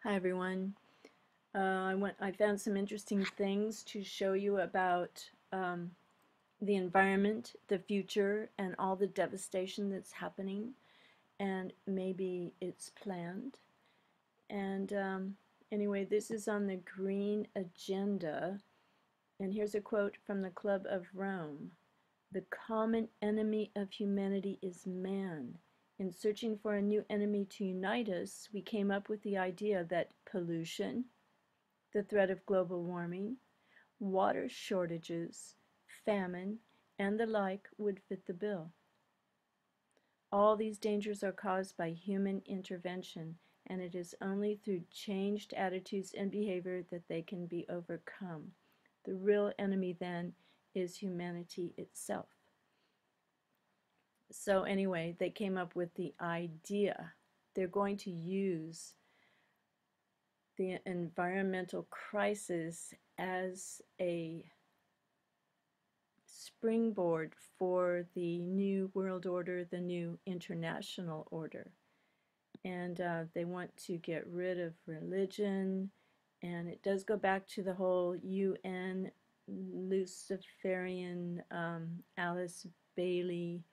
Hi everyone. I found some interesting things to show you about the environment, the future, and all the devastation that's happening, and maybe it's planned. And anyway, this is on the Green Agenda, and here's a quote from the Club of Rome. The common enemy of humanity is man. In searching for a new enemy to unite us, we came up with the idea that pollution, the threat of global warming, water shortages, famine, and the like would fit the bill. All these dangers are caused by human intervention, and it is only through changed attitudes and behavior that they can be overcome. The real enemy, then, is humanity itself. So anyway, they came up with the idea. They're going to use the environmental crisis as a springboard for the new world order, the new international order. And they want to get rid of religion, and it does go back to the whole UN Luciferian Alice Bailey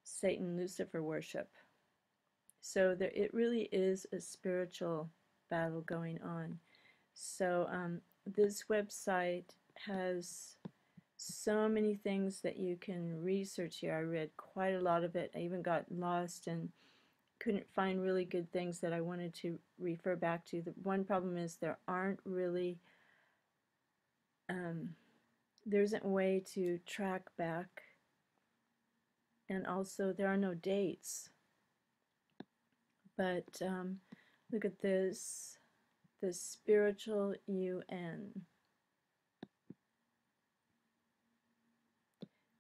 Satan Lucifer worship. So it really is a spiritual battle going on. So this website has so many things that you can research here. I read quite a lot of it. I even got lost and couldn't find really good things that I wanted to refer back to. The one problem is there aren't really, there isn't a way to track back, and also there are no dates. But look at this, the spiritual UN.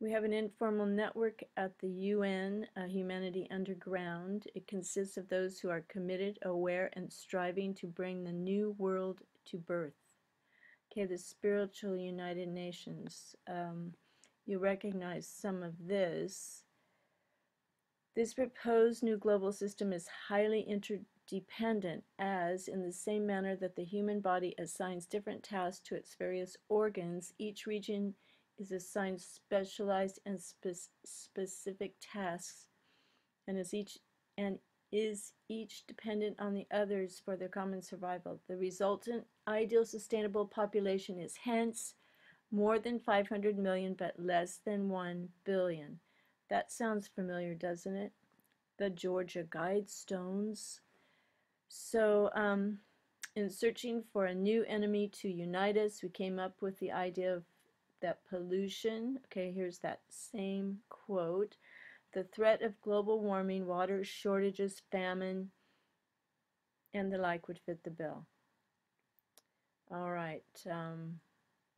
We have an informal network at the UN, Humanity Underground. It consists of those who are committed, aware, and striving to bring the new world to birth. Okay, the Spiritual United Nations. You recognize some of this. This proposed new global system is highly interdependent, as, in the same manner that the human body assigns different tasks to its various organs, each region is assigned specialized and specific tasks, and is each dependent on the others for their common survival. The resultant ideal sustainable population is hence more than 500 million but less than 1 billion. That sounds familiar, doesn't it? The Georgia Guidestones. So, in searching for a new enemy to unite us, we came up with the idea of that pollution. Okay, here's that same quote. The threat of global warming, water shortages, famine, and the like would fit the bill. All right.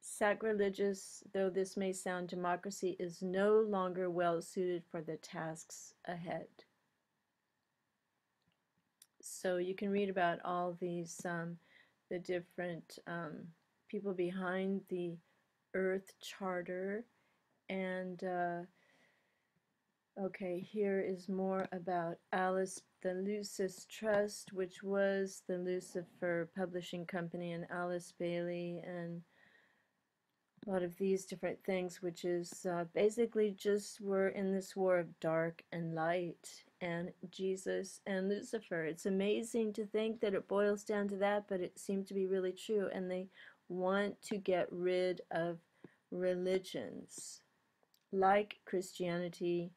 Sacrilegious though this may sound, democracy is no longer well suited for the tasks ahead. So you can read about all these, the different people behind the Earth Charter. And okay, here is more about Alice, the Lucis Trust, which was the Lucifer Publishing Company, and Alice Bailey, and a lot of these different things, which is basically just we're in this war of dark and light, and Jesus and Lucifer. It's amazing to think that it boils down to that, but it seemed to be really true. And they want to get rid of religions like Christianity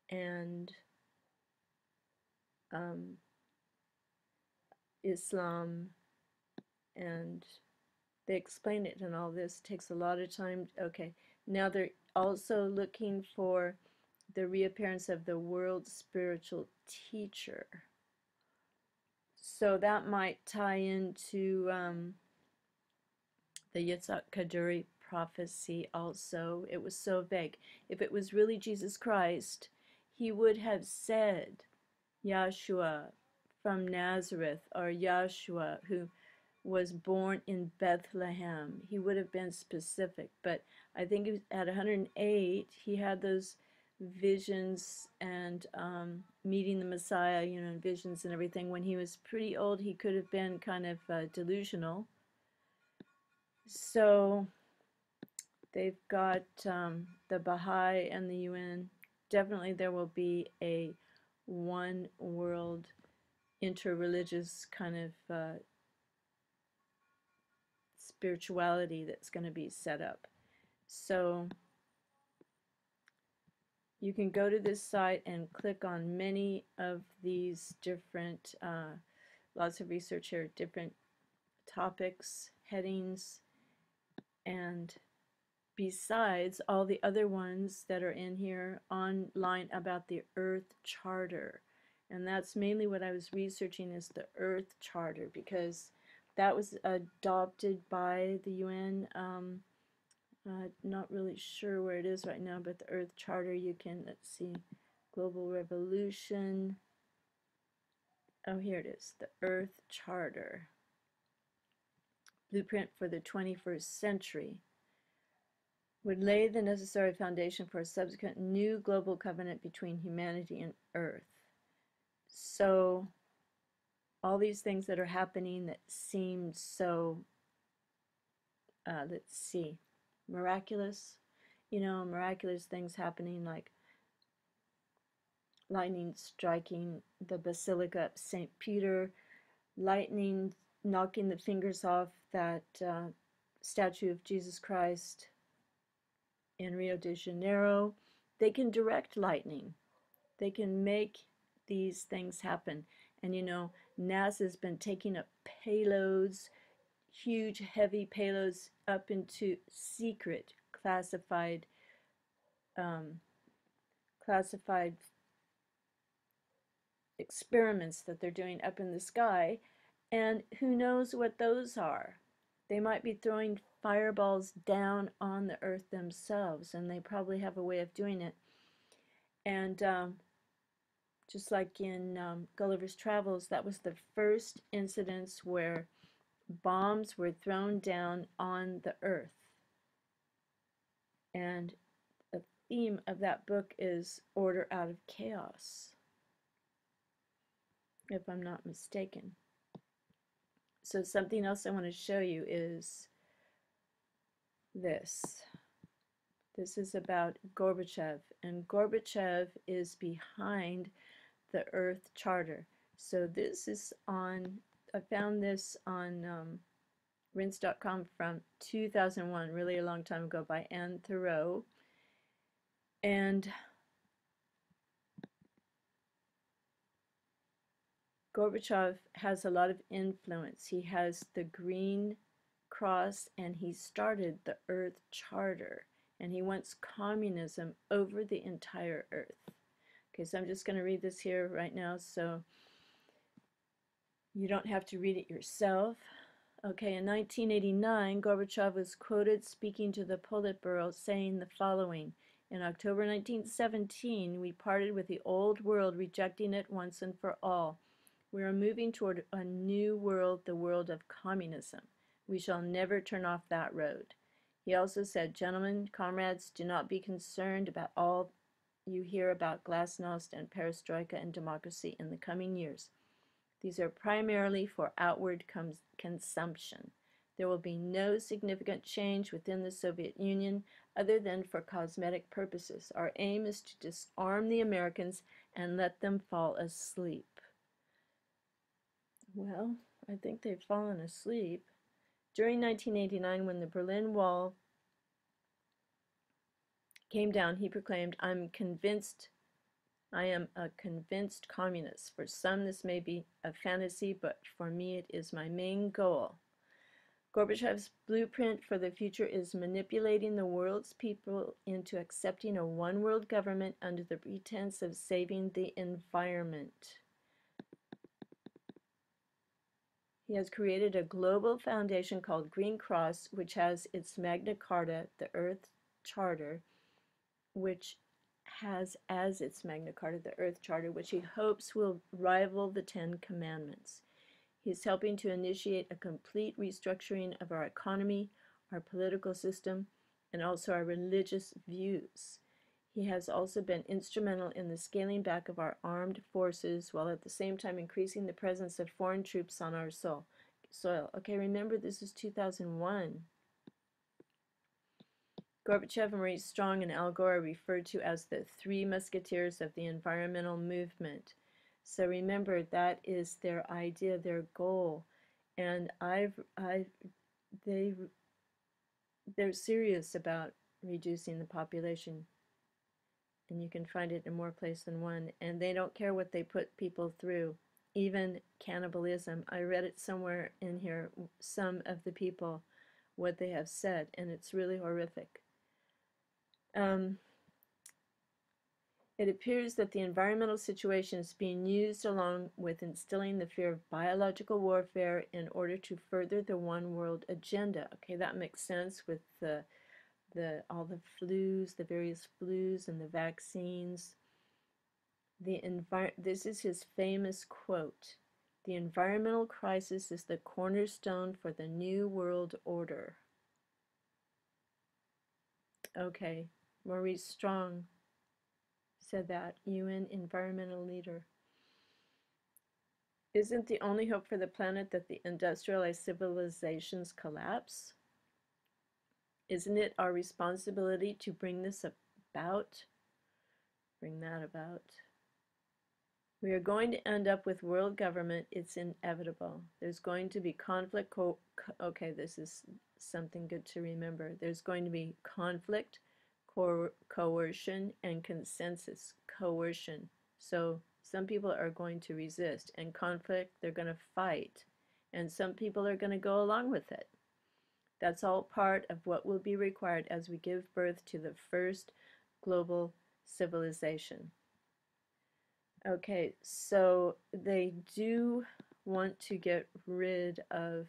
and Islam, and they explain it, and all this takes a lot of time. Okay, now they're also looking for the reappearance of the world spiritual teacher. So that might tie into the Yitzhak Kaduri prophecy also. It was so vague. If it was really Jesus Christ, he would have said Yahshua from Nazareth, or Yahshua who was born in Bethlehem. He would have been specific, but I think at 108 he had those visions, and meeting the Messiah, you know, in visions and everything. When he was pretty old, he could have been kind of delusional. So they've got the Baha'i and the UN. Definitely there will be a one world interreligious kind of spirituality that's going to be set up. So you can go to this site and click on many of these different, lots of research here, different topics, headings, and besides all the other ones that are in here online about the Earth Charter. And that's mainly what I was researching, is the Earth Charter, because that was adopted by the UN. Not really sure where it is right now, but the Earth Charter, you can, let's see, Global Revolution. Oh, here it is, the Earth Charter. Blueprint for the 21st Century. Would lay the necessary foundation for a subsequent new global covenant between humanity and Earth. So, all these things that are happening that seem so, let's see, miraculous, you know, miraculous things happening like lightning striking the Basilica of St. Peter, lightning knocking the fingers off that statue of Jesus Christ in Rio de Janeiro. They can direct lightning. They can make these things happen. And you know, NASA's been taking up payloads, huge heavy payloads, up into secret classified classified experiments that they're doing up in the sky, and who knows what those are. They might be throwing fireballs down on the Earth themselves, and they probably have a way of doing it. And just like in Gulliver's Travels, that was the first incidents where bombs were thrown down on the Earth. And the theme of that book is order out of chaos, if I'm not mistaken. So something else I want to show you is this. This is about Gorbachev, and Gorbachev is behind the Earth Charter. So this is on, I found this on Rense.com from 2001, really a long time ago, by Anne Thoreau. And Gorbachev has a lot of influence. He has the Green Cross, and he started the Earth Charter, and he wants communism over the entire Earth. Okay, so I'm just going to read this here right now so you don't have to read it yourself. Okay, in 1989, Gorbachev was quoted speaking to the Politburo saying the following: "In October 1917, we parted with the old world, rejecting it once and for all. We are moving toward a new world, the world of communism. We shall never turn off that road." He also said, "Gentlemen, comrades, do not be concerned about all you hear about glasnost and perestroika and democracy in the coming years. These are primarily for outward consumption. There will be no significant change within the Soviet Union other than for cosmetic purposes. Our aim is to disarm the Americans and let them fall asleep." Well, I think they've fallen asleep. During 1989, when the Berlin Wall came down, he proclaimed, I am a convinced communist. For some, this may be a fantasy, but for me, it is my main goal." Gorbachev's blueprint for the future is manipulating the world's people into accepting a one-world government under the pretense of saving the environment. He has created a global foundation called Green Cross, which has its Magna Carta, the Earth Charter, which has as its Magna Carta the Earth Charter, which he hopes will rival the Ten Commandments. He is helping to initiate a complete restructuring of our economy, our political system, and also our religious views. He has also been instrumental in the scaling back of our armed forces while at the same time increasing the presence of foreign troops on our soil. Okay, remember this is 2001. Gorbachev, Maurice Strong, and Al Gore are referred to as the Three Musketeers of the environmental movement. So remember, that is their idea, their goal. And they're serious about reducing the population. And you can find it in more places than one. And they don't care what they put people through, even cannibalism. I read it somewhere in here, some of the people, what they have said, and it's really horrific. It appears that the environmental situation is being used along with instilling the fear of biological warfare in order to further the one world agenda. Okay, that makes sense with all the flus, the various flus and the vaccines. This is his famous quote. The environmental crisis is the cornerstone for the new world order. Okay, Maurice Strong said that, UN environmental leader. Isn't the only hope for the planet that the industrialized civilizations collapse? Isn't it our responsibility to bring this about? Bring that about. We are going to end up with world government. It's inevitable. There's going to be conflict. Okay, this is something good to remember. There's going to be conflict, coercion, and consensus. Coercion. So some people are going to resist, and conflict, they're going to fight, and some people are going to go along with it. That's all part of what will be required as we give birth to the first global civilization. Okay, so they do want to get rid of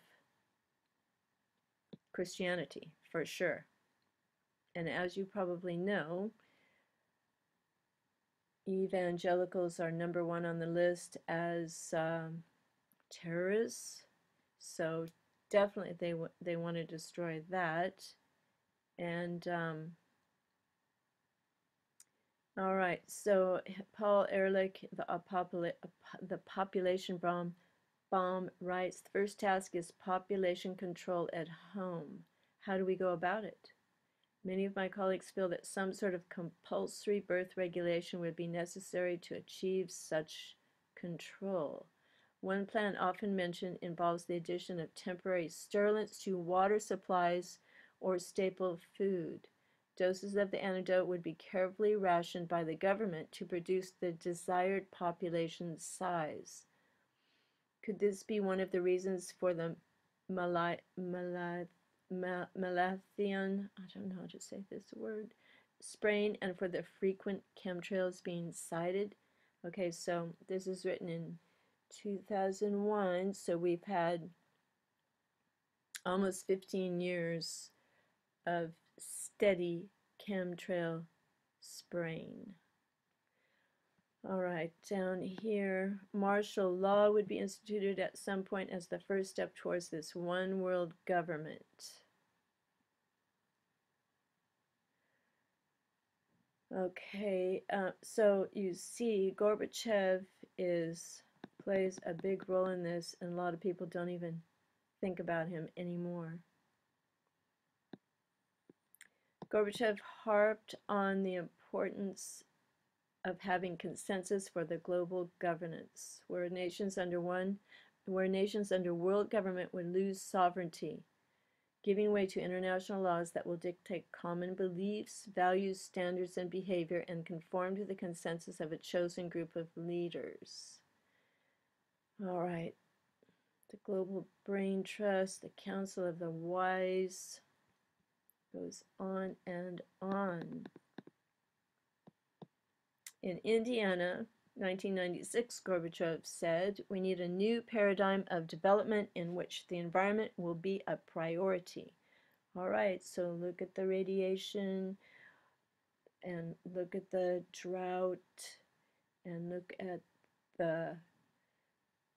Christianity, for sure. And as you probably know, evangelicals are number one on the list as terrorists. So definitely they want to destroy that. And all right, so Paul Ehrlich, the population bomb writes, the first task is population control at home. How do we go about it? Many of my colleagues feel that some sort of compulsory birth regulation would be necessary to achieve such control. One plan often mentioned involves the addition of temporary stimulants to water supplies or staple food. Doses of the antidote would be carefully rationed by the government to produce the desired population size. Could this be one of the reasons for the Malathion, I don't know how to say this word, sprain, and for the frequent chemtrails being cited? Okay, so this is written in 2001, so we've had almost 15 years of steady chemtrail spraying. All right, down here, martial law would be instituted at some point as the first step towards this one world government. Okay, so you see Gorbachev plays a big role in this, and a lot of people don't even think about him anymore. Gorbachev harped on the importance of having consensus for the global governance, where nations under world government would lose sovereignty, giving way to international laws that will dictate common beliefs, values, standards, and behavior, and conform to the consensus of a chosen group of leaders. All right, the Global Brain Trust, the Council of the Wise, goes on and on. In Indiana, 1996, Gorbachev said, we need a new paradigm of development in which the environment will be a priority. All right, so look at the radiation and look at the drought and look at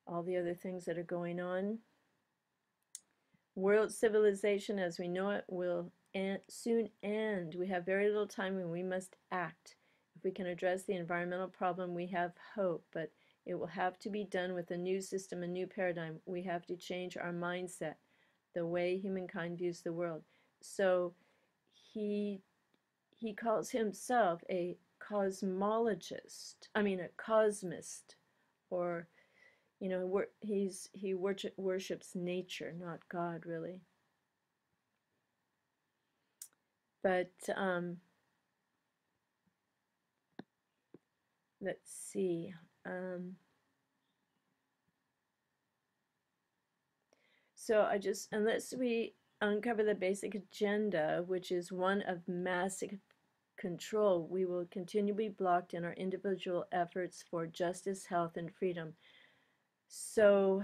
all the other things that are going on. World civilization as we know it will soon end. We have very little time and we must act. If we can address the environmental problem, we have hope, but it will have to be done with a new system, a new paradigm. We have to change our mindset, the way humankind views the world. So he calls himself a cosmologist. I mean, a cosmist, or he worships nature, not God, really. But let's see. So unless we uncover the basic agenda, which is one of massive control, we will continually be blocked in our individual efforts for justice, health, and freedom. So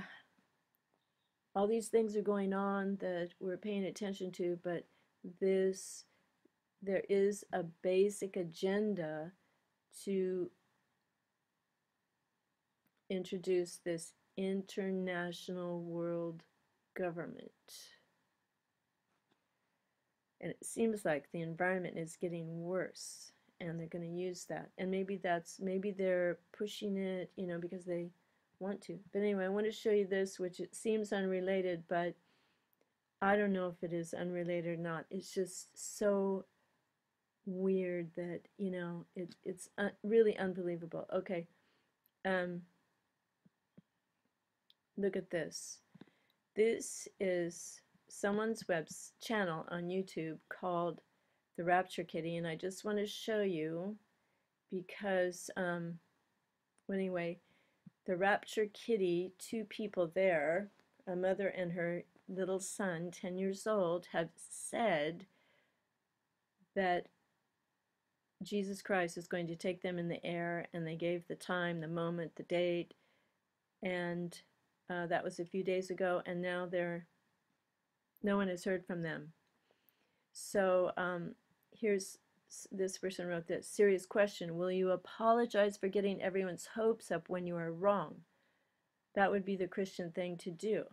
all these things are going on that we're paying attention to, but there is a basic agenda to introduce this international world government. And it seems like the environment is getting worse, and they're going to use that. And maybe they're pushing it, because they want to. But anyway, I want to show you this, which it seems unrelated, but I don't know if it is unrelated or not. It's just so weird that, it's really unbelievable. Okay. Look at this. This is someone's channel on YouTube called The Rapture Kitty, and I just want to show you because, anyway, The Rapture Kitty, two people there, a mother and her little son, 10 years old, have said that Jesus Christ is going to take them in the air, and they gave the time, the moment, the date, and that was a few days ago, and now no one has heard from them. So here's this person wrote this: serious question, will you apologize for getting everyone's hopes up when you are wrong? That would be the Christian thing to do.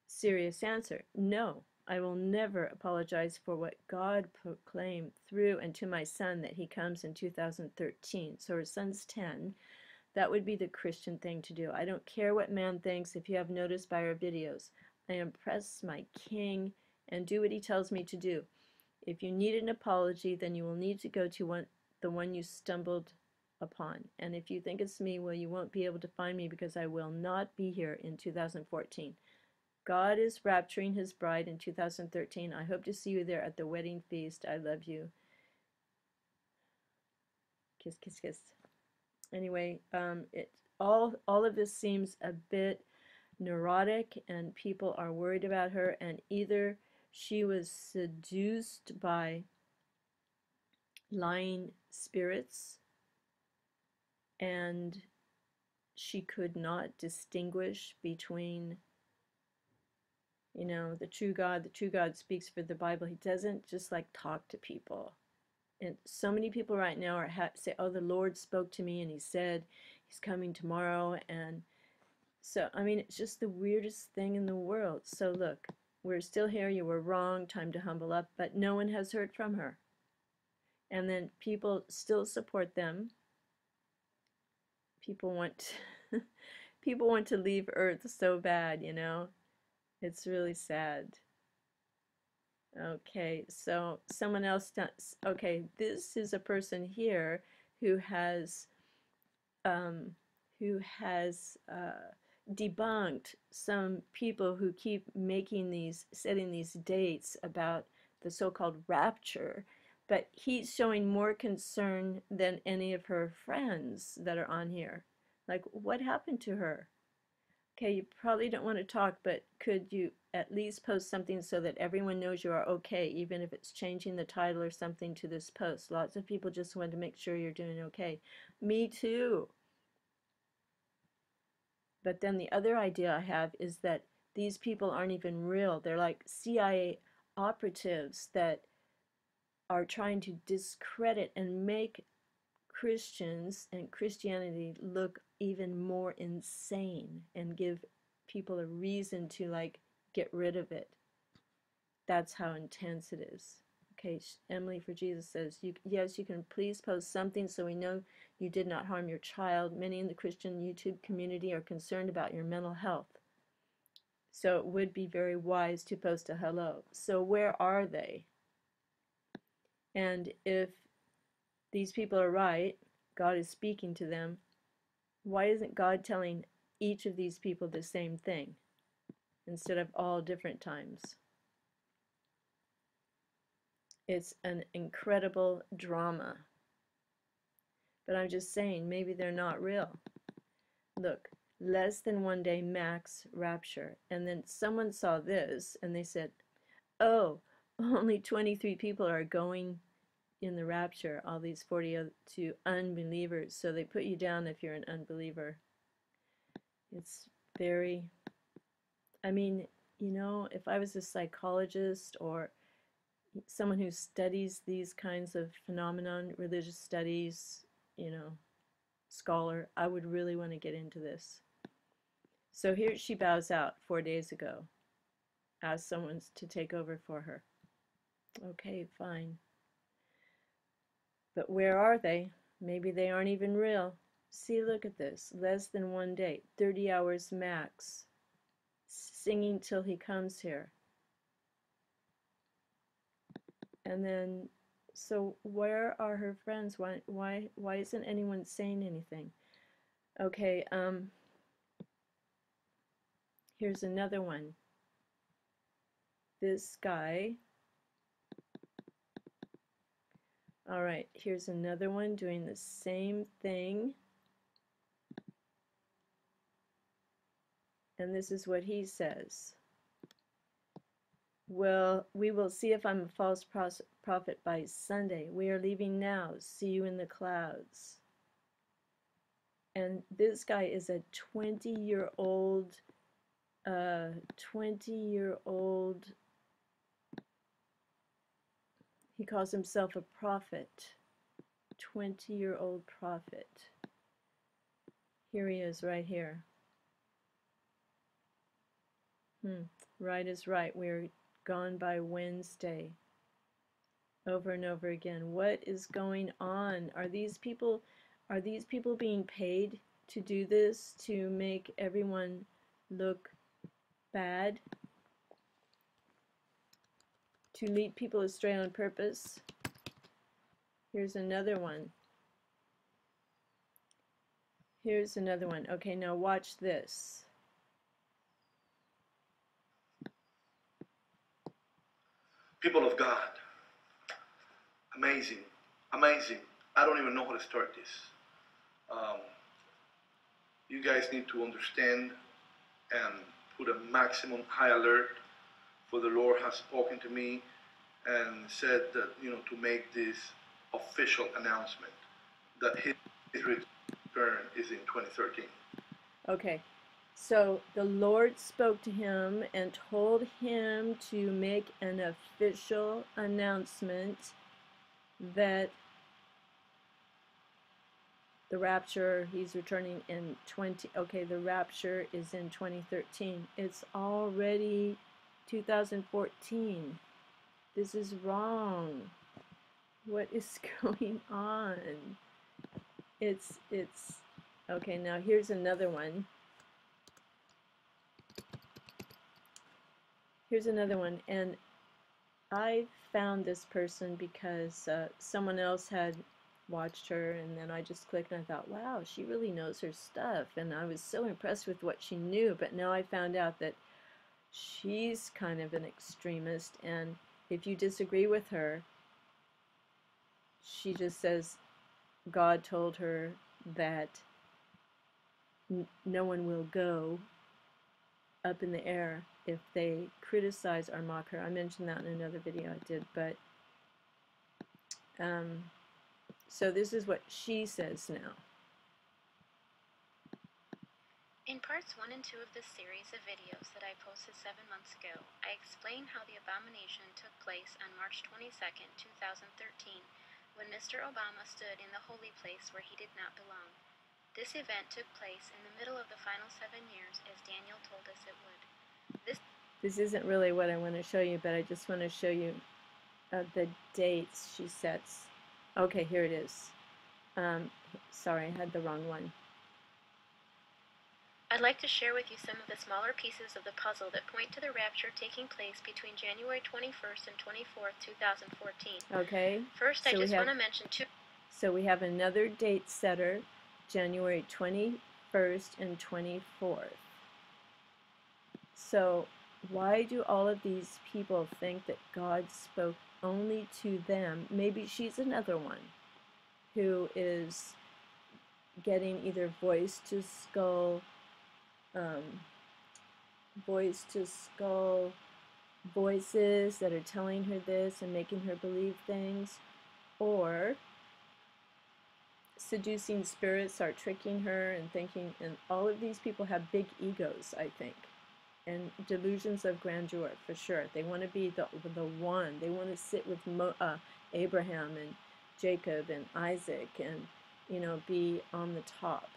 Serious answer, no. I will never apologize for what God proclaimed through and to my son that he comes in 2013. So her son's 10. That would be the Christian thing to do. I don't care what man thinks. If you have noticed by our videos, I impress my king and do what he tells me to do. If you need an apology, then you will need to go to the one you stumbled upon. And if you think it's me, well, you won't be able to find me because I will not be here in 2014. God is rapturing his bride in 2013. I hope to see you there at the wedding feast. I love you. Kiss, kiss, kiss. Anyway, all of this seems a bit neurotic, and people are worried about her, and either she was seduced by lying spirits and she could not distinguish between the true God speaks for the Bible. He doesn't just like talk to people. And so many people right now say, oh, the Lord spoke to me and he said he's coming tomorrow. And so, I mean, it's just the weirdest thing in the world. So look, we're still here. You were wrong. Time to humble up. But no one has heard from her. And then people still support them. People want people want to leave Earth so bad, It's really sad. Okay, so someone else does. Okay, this is a person here who has debunked some people who keep setting these dates about the so-called rapture, but he's showing more concern than any of her friends that are on here. Like, what happened to her? Okay, you probably don't want to talk, but could you at least post something so that everyone knows you are okay, even if it's changing the title or something to this post? Lots of people just want to make sure you're doing okay. Me too. But then the other idea I have is that these people aren't even real. They're like CIA operatives that are trying to discredit and make Christians and Christianity look even more insane and give people a reason to like get rid of it. That's how intense it is. Okay, Emily for Jesus says, yes, you can please post something so we know you did not harm your child. Many in the Christian YouTube community are concerned about your mental health. So it would be very wise to post a hello. So where are they? And if these people are right, God is speaking to them, why isn't God telling each of these people the same thing instead of all different times? It's an incredible drama. But I'm just saying, maybe they're not real. Look, less than 1 day max rapture. And then someone saw this and they said, oh, only 23 people are going in the rapture, all these 42 unbelievers. So they put you down if you're an unbeliever. It's very, I mean, you know, if I was a psychologist or someone who studies these kinds of phenomenon, religious studies, you know, scholar, I would really want to get into this. So here she bows out 4 days ago, asked someone to take over for her. Okay, fine. But where are they? Maybe they aren't even real. See, look at this. Less than 1 day, 30 hours max. Singing till he comes here. And then, so where are her friends? Why isn't anyone saying anything? Okay, here's another one. This guy. All right, here's another one doing the same thing. And this is what he says. Well, we will see if I'm a false prophet by Sunday. We are leaving now. See you in the clouds. And this guy is a 20-year-old, he calls himself a prophet. 20-year-old prophet. Here he is right here. Right is right. We're gone by Wednesday. Over and over again. What is going on? Are these people being paid to do this, to make everyone look bad? To lead people astray on purpose? Here's another one. Here's another one. Okay, now watch this. People of God, amazing, amazing. I don't even know how to start this. You guys need to understand and put a maximum high alert, for the Lord has spoken to me and said that, you know, to make this official announcement that his return is in 2013. Okay, so the Lord spoke to him and told him to make an official announcement that the rapture, he's returning in the rapture is in 2013. It's already 2014. This is wrong. What is going on? It's okay, now here's another one. Here's another one, and I found this person because someone else had watched her, and then I just clicked and I thought, wow, she really knows her stuff, and I was so impressed with what she knew. But now I found out that she's kind of an extremist, and if you disagree with her, she just says God told her that no one will go up in the air if they criticize or mock her. I mentioned that in another video I did, but so this is what she says now. In parts 1 and 2 of this series of videos that I posted 7 months ago, I explain how the abomination took place on March 22nd, 2013, when Mr. Obama stood in the holy place where he did not belong. This event took place in the middle of the final 7 years, as Daniel told us it would. This isn't really what I want to show you, but I just want to show you the dates she sets. Okay, here it is. Sorry, I had the wrong one. I'd like to share with you some of the smaller pieces of the puzzle that point to the rapture taking place between January 21st and 24th, 2014. Okay. First, I just want to mention two. So we have another date setter, January 21st and 24th. So why do all of these people think that God spoke only to them? Maybe she's another one who is getting either voice to skull voices that are telling her this and making her believe things, or seducing spirits are tricking her and thinking, and all of these people have big egos, I think, and delusions of grandeur for sure. They want to be the one. They want to sit with Abraham and Jacob and Isaac and, you know, be on the top,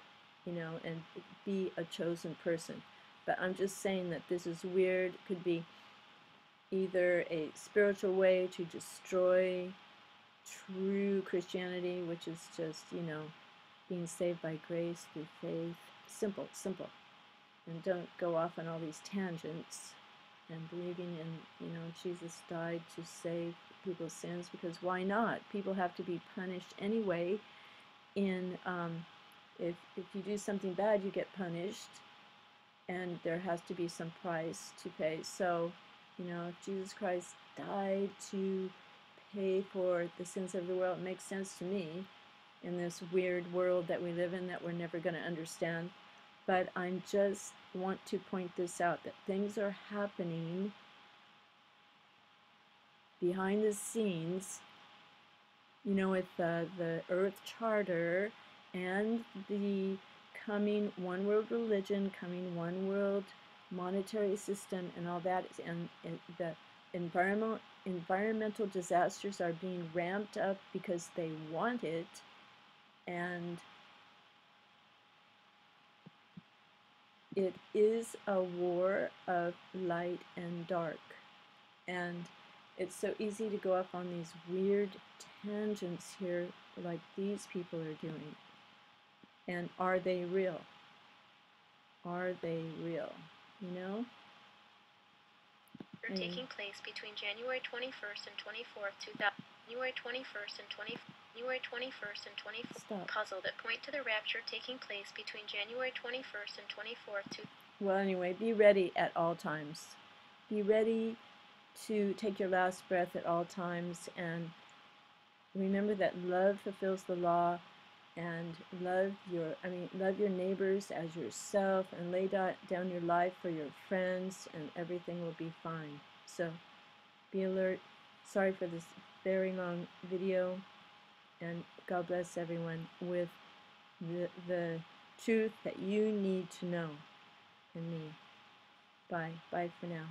you know, and be a chosen person. But I'm just saying that this is weird. It could be either a spiritual way to destroy true Christianity, which is just, you know, being saved by grace through faith. Simple, simple. And don't go off on all these tangents and believing in, you know, Jesus died to save people's sins, because why not? People have to be punished anyway. If you do something bad, you get punished, and there has to be some price to pay. So, you know, if Jesus Christ died to pay for the sins of the world, it makes sense to me in this weird world that we live in that we're never going to understand. But I just want to point this out, that things are happening behind the scenes, you know, with the Earth Charter and the coming one world religion, coming one world monetary system and all that, and the environmental disasters are being ramped up because they want it, and it is a war of light and dark. And it's so easy to go up on these weird tangents here like these people are doing. And are they real? Are they real? You know? Are taking place between January 21st and 24th, 2000. January 21st and 24th. Stop. Puzzle that point to the rapture taking place between January 21st and 24th. Well, anyway, be ready at all times. Be ready to take your last breath at all times, and remember that love fulfills the law, and love your neighbors as yourself, and lay down your life for your friends, and everything will be fine. So be alert. Sorry for this very long video, and God bless everyone with the truth that you need to know in me. Bye. Bye for now.